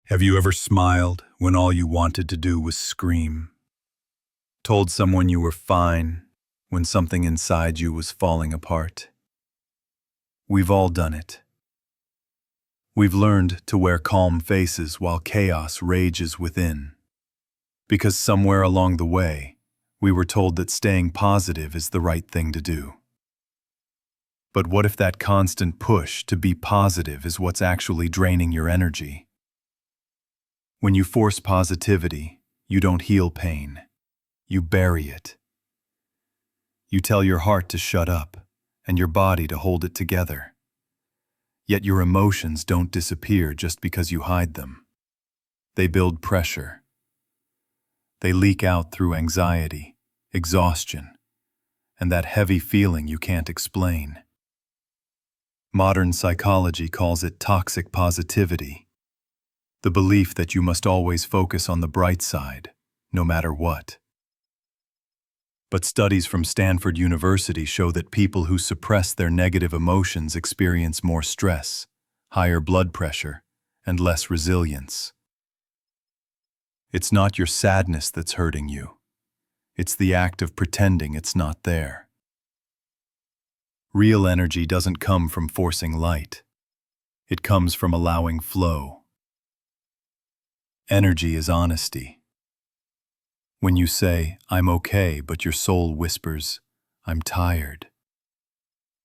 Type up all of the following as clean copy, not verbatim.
Have you ever smiled when all you wanted to do was scream? Told someone you were fine when something inside you was falling apart? We've all done it. We've learned to wear calm faces while chaos rages within. Because somewhere along the way, we were told that staying positive is the right thing to do. But what if that constant push to be positive is what's actually draining your energy? When you force positivity, you don't heal pain. You bury it. You tell your heart to shut up and your body to hold it together. Yet your emotions don't disappear just because you hide them. They build pressure. They leak out through anxiety, exhaustion, and that heavy feeling you can't explain. Modern psychology calls it toxic positivity. The belief that you must always focus on the bright side, no matter what. But studies from Stanford University show that people who suppress their negative emotions experience more stress, higher blood pressure, and less resilience. It's not your sadness that's hurting you. It's the act of pretending it's not there. Real energy doesn't come from forcing light. It comes from allowing flow. Energy is honesty. When you say, "I'm okay," but your soul whispers, "I'm tired,"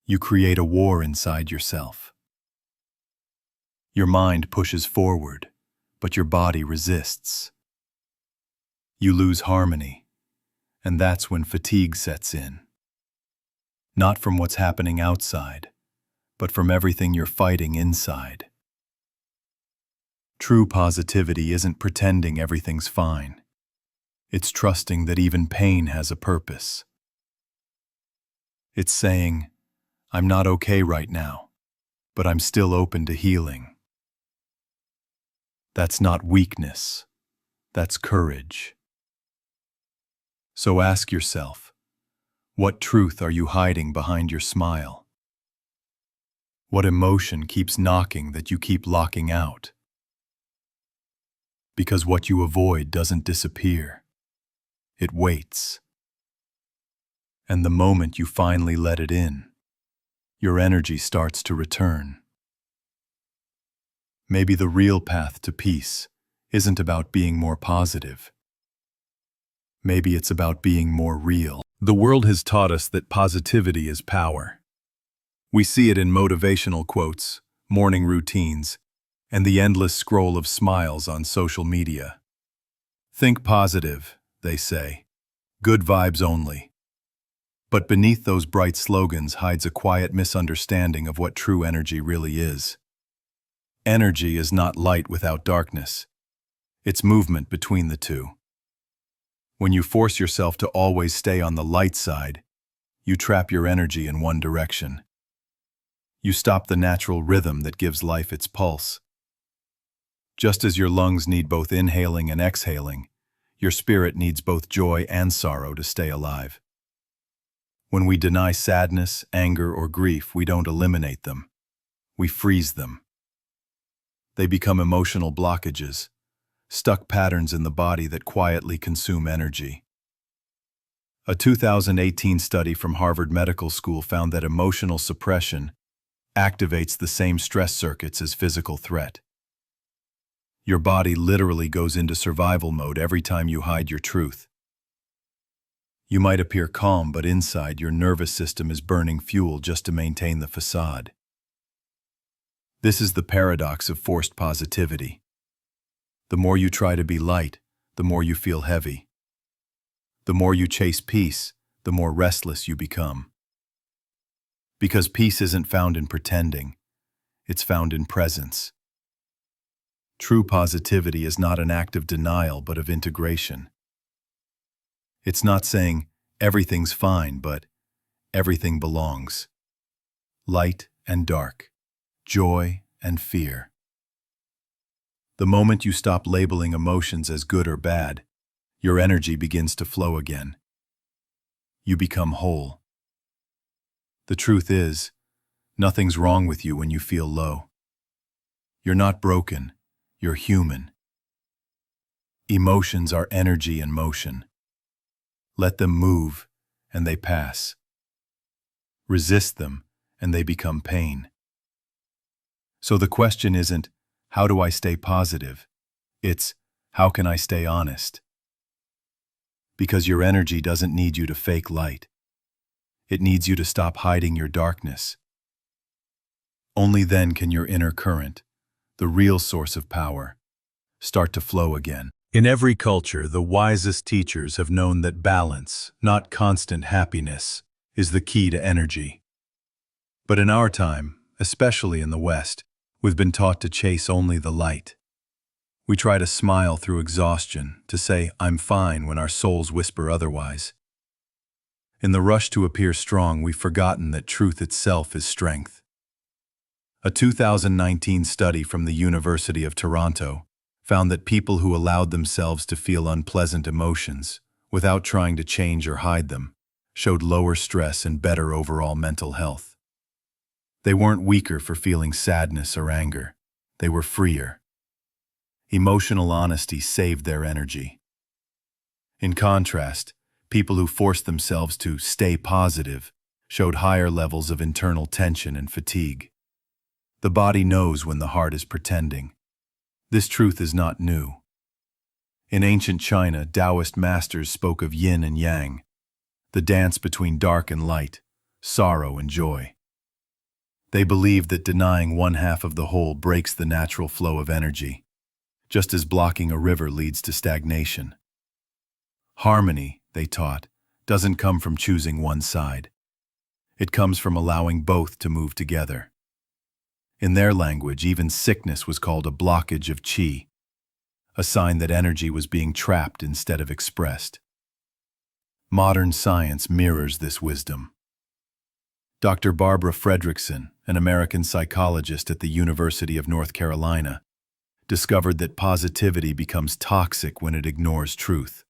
you create a war inside yourself. Your mind pushes forward, but your body resists. You lose harmony, and that's when fatigue sets in. Not from what's happening outside, but from everything you're fighting inside. True positivity isn't pretending everything's fine. It's trusting that even pain has a purpose. It's saying, "I'm not okay right now, but I'm still open to healing." That's not weakness. That's courage. So ask yourself, what truth are you hiding behind your smile? What emotion keeps knocking that you keep locking out? Because what you avoid doesn't disappear. It waits. And the moment you finally let it in, your energy starts to return. Maybe the real path to peace isn't about being more positive. Maybe it's about being more real. The world has taught us that positivity is power. We see it in motivational quotes, morning routines, and the endless scroll of smiles on social media. Think positive, they say. Good vibes only. But beneath those bright slogans hides a quiet misunderstanding of what true energy really is. Energy is not light without darkness. It's movement between the two. When you force yourself to always stay on the light side, you trap your energy in one direction. You stop the natural rhythm that gives life its pulse. Just as your lungs need both inhaling and exhaling, your spirit needs both joy and sorrow to stay alive. When we deny sadness, anger, or grief, we don't eliminate them. We freeze them. They become emotional blockages, stuck patterns in the body that quietly consume energy. A 2018 study from Harvard Medical School found that emotional suppression activates the same stress circuits as physical threat. Your body literally goes into survival mode every time you hide your truth. You might appear calm, but inside your nervous system is burning fuel just to maintain the facade. This is the paradox of forced positivity. The more you try to be light, the more you feel heavy. The more you chase peace, the more restless you become. Because peace isn't found in pretending, it's found in presence. True positivity is not an act of denial, but of integration. It's not saying everything's fine, but everything belongs. Light and dark, joy and fear. The moment you stop labeling emotions as good or bad, your energy begins to flow again. You become whole. The truth is, nothing's wrong with you when you feel low. You're not broken, you're human, Emotions are energy in motion. Let them move, and they pass. Resist them, and they become pain. So the question isn't, how do I stay positive? It's, how can I stay honest? Because your energy doesn't need you to fake light. It needs you to stop hiding your darkness. Only then can your inner current, the real source of power, start to flow again. In every culture, the wisest teachers have known that balance, not constant happiness, is the key to energy. But in our time, especially in the West, we've been taught to chase only the light. We try to smile through exhaustion, to say, "I'm fine," when our souls whisper otherwise. In the rush to appear strong, we've forgotten that truth itself is strength. A 2019 study from the University of Toronto found that people who allowed themselves to feel unpleasant emotions, without trying to change or hide them, showed lower stress and better overall mental health. They weren't weaker for feeling sadness or anger. They were freer. Emotional honesty saved their energy. In contrast, people who forced themselves to stay positive showed higher levels of internal tension and fatigue. The body knows when the heart is pretending. This truth is not new. In ancient China, Taoist masters spoke of yin and yang, the dance between dark and light, sorrow and joy. They believed that denying one half of the whole breaks the natural flow of energy, just as blocking a river leads to stagnation. Harmony, they taught, doesn't come from choosing one side. It comes from allowing both to move together. In their language, even sickness was called a blockage of qi, a sign that energy was being trapped instead of expressed. Modern science mirrors this wisdom. Dr. Barbara Fredrickson, an American psychologist at the University of North Carolina, discovered that positivity becomes toxic when it ignores truth.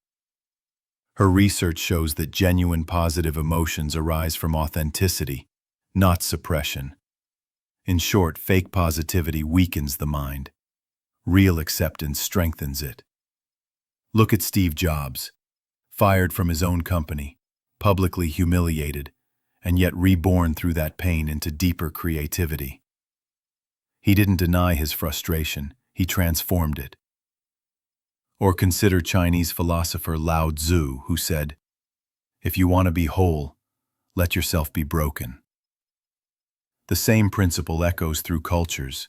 Her research shows that genuine positive emotions arise from authenticity, not suppression. In short, fake positivity weakens the mind. Real acceptance strengthens it. Look at Steve Jobs, fired from his own company, publicly humiliated, and yet reborn through that pain into deeper creativity. He didn't deny his frustration, he transformed it. Or consider Chinese philosopher Lao Tzu, who said, "If you want to be whole, let yourself be broken." The same principle echoes through cultures.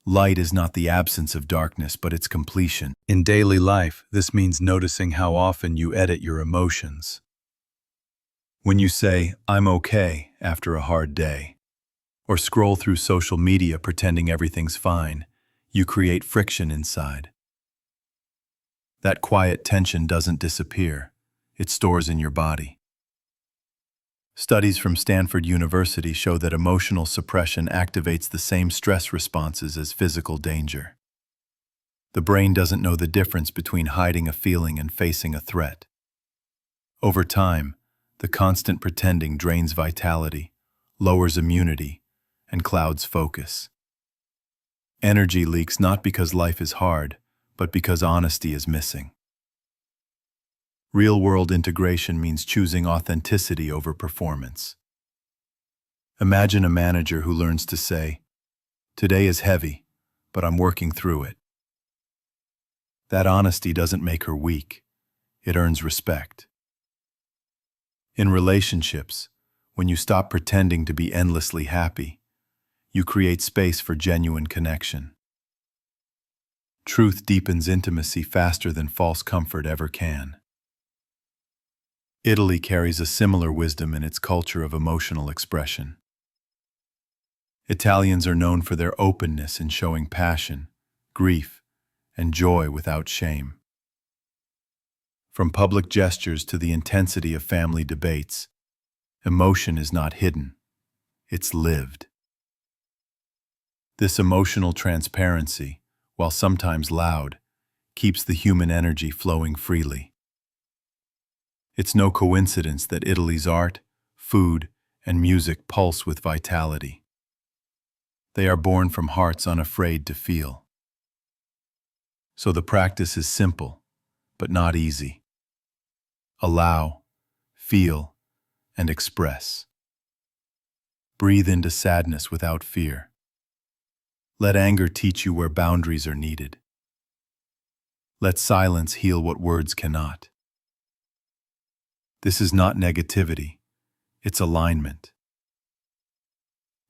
Light is not the absence of darkness, but its completion. In daily life, this means noticing how often you edit your emotions. When you say, "I'm okay," after a hard day, or scroll through social media pretending everything's fine, you create friction inside. That quiet tension doesn't disappear. It stores in your body. Studies from Stanford University show that emotional suppression activates the same stress responses as physical danger. The brain doesn't know the difference between hiding a feeling and facing a threat. Over time, the constant pretending drains vitality, lowers immunity, and clouds focus. Energy leaks not because life is hard, but because honesty is missing. Real-world integration means choosing authenticity over performance. Imagine a manager who learns to say, "Today is heavy, but I'm working through it." That honesty doesn't make her weak. It earns respect. In relationships, when you stop pretending to be endlessly happy, you create space for genuine connection. Truth deepens intimacy faster than false comfort ever can. Italy carries a similar wisdom in its culture of emotional expression. Italians are known for their openness in showing passion, grief, and joy without shame. From public gestures to the intensity of family debates, emotion is not hidden, it's lived. This emotional transparency, while sometimes loud, keeps the human energy flowing freely. It's no coincidence that Italy's art, food, and music pulse with vitality. They are born from hearts unafraid to feel. So the practice is simple. but not easy. Allow, feel, and express. Breathe into sadness without fear. Let anger teach you where boundaries are needed. Let silence heal what words cannot. This is not negativity, it's alignment.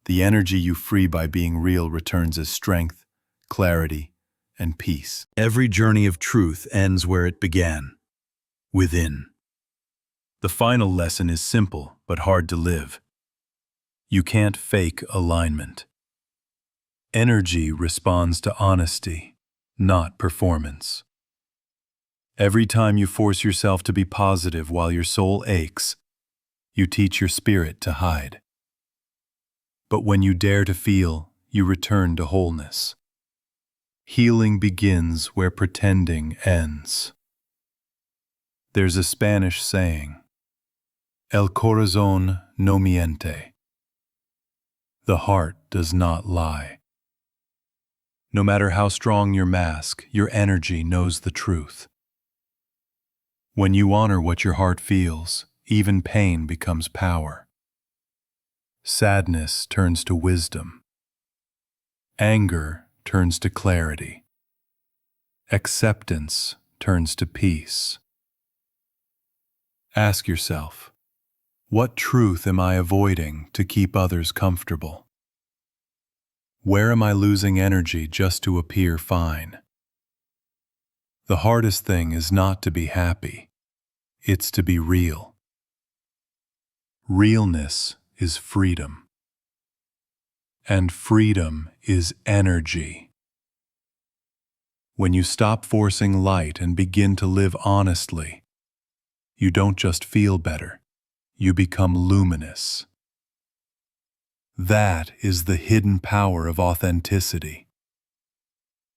The energy you free by being real returns as strength, clarity, and peace. Every journey of truth ends where it began, within. The final lesson is simple but hard to live. You can't fake alignment. Energy responds to honesty, not performance. Every time you force yourself to be positive while your soul aches, you teach your spirit to hide. But when you dare to feel, you return to wholeness. Healing begins where pretending ends. There's a Spanish saying, El corazón no miente. The heart does not lie. No matter how strong your mask, your energy knows the truth. When you honor what your heart feels, even pain becomes power. Sadness turns to wisdom. Anger turns to clarity. Acceptance turns to peace. Ask yourself, what truth am I avoiding to keep others comfortable? Where am I losing energy just to appear fine? The hardest thing is not to be happy, it's to be real. Realness is freedom. And freedom is energy. When you stop forcing light and begin to live honestly, you don't just feel better, you become luminous. That is the hidden power of authenticity.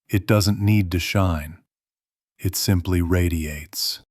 It doesn't need to shine, it simply radiates.